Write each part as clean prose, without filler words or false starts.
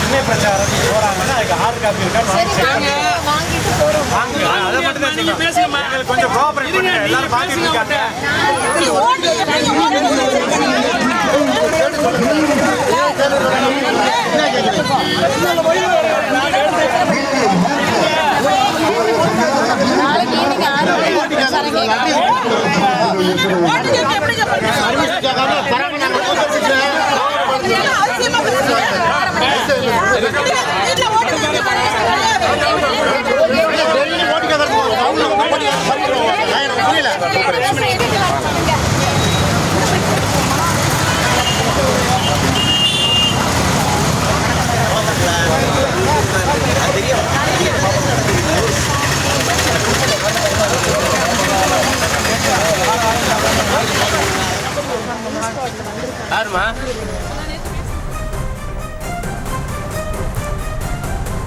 சின்ன பிரச்சாரம் போறாங்கன்னா அதுக்கு ஹார்ட் காப்பி இருக்கா அதை மட்டும் கொஞ்சம் கோஆபரேட் பண்ணுங்க. எல்லாரும் பாத்துட்டு இருக்காங்க.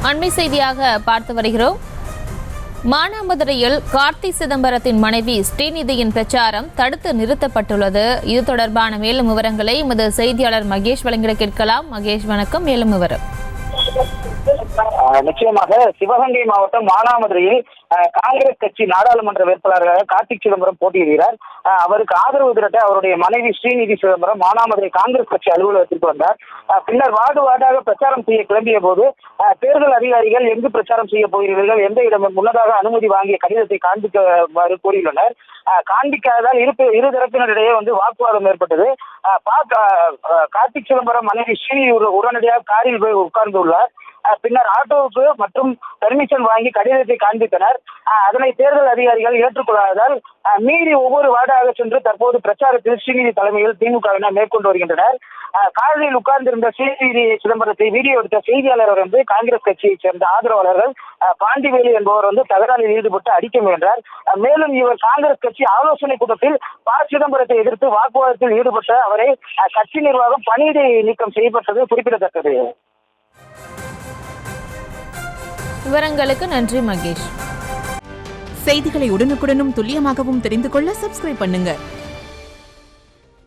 அண்மை செய்தியாக பார்த்து வருகிறோம். மானாமதுரையில் கார்த்தி சிதம்பரத்தின் மனைவி ஸ்ரீநிதியின் பிரச்சாரம் தடுத்து நிறுத்தப்பட்டுள்ளது. இது தொடர்பான மேலும் விவரங்களை எமது செய்தியாளர் மகேஷ் வழங்கிட கேட்கலாம். மகேஷ் வணக்கம். மேலும் விவரம். நிச்சயமாக சிவகங்கை மாவட்டம் மானாமதுரையில் காங்கிரஸ் கட்சி நாடாளுமன்ற வேட்பாளராக கார்த்தி சிதம்பரம் போட்டியிடுகிறார். அவருக்கு ஆதரவு திரட்ட அவருடைய மனைவி ஸ்ரீநிதி சிதம்பரம் மானாமதுரை காங்கிரஸ் கட்சி அலுவலகத்திற்கு வந்தார். பின்னர் வார்டு வார்டாக பிரச்சாரம் செய்ய கிளம்பிய போது தேர்தல் அதிகாரிகள் எங்கு பிரச்சாரம் செய்ய போகிறீர்கள், எந்த இடம் முன்னதாக அனுமதி வாங்கிய கடிதத்தை காண்பிக்குமாறு கூறியுள்ளனர். காண்பிக்காததால் இரு தரப்பினரிடையே வாக்குவாதம் ஏற்பட்டது. கார்த்திக் சிதம்பரம் மனைவி ஸ்ரீநிதி உடனடியாக காரில் போய் உட்கார்ந்துள்ளார். பின்னர் ஆட்டோவுக்கு மற்றும் பெர்மிஷன் வாங்கி கடிதத்தை காண்பித்தனர். அதனை தேர்தல் அதிகாரிகள் ஏற்றுக்கொள்ளாததால் மீறி ஒவ்வொரு வார்டாக சென்று தற்போது பிரச்சாரத்தில் ஸ்ரீநிதி தலைமையில் திமுகவினர் மேற்கொண்டு வருகின்றனர். காரில் உட்கார்ந்திருந்த ஸ்ரீநிதி சிதம்பரத்தை வீடியோ எடுத்த செய்தியாளர் காங்கிரஸ் கட்சியைச் சேர்ந்த ஆதரவாளர்கள் பாண்டிவேலு என்பவர் தகராறில் ஈடுபட்டு அடிக்க முயன்றார். மேலும் இவர் காங்கிரஸ் கட்சி ஆலோசனை கூட்டத்தில் சிதம்பரத்தை எதிர்த்து வாக்குவாதத்தில் ஈடுபட்ட அவரை கட்சி நிர்வாகம் பணியிடை நீக்கம் செய்யப்பட்டது குறிப்பிடத்தக்கது. விவரங்களுக்கு நன்றி மகேஷ். செய்திகளை உடனுக்குடனும் துல்லியமாகவும் தெரிந்து கொள்ள சப்ஸ்கிரைப் பண்ணுங்க.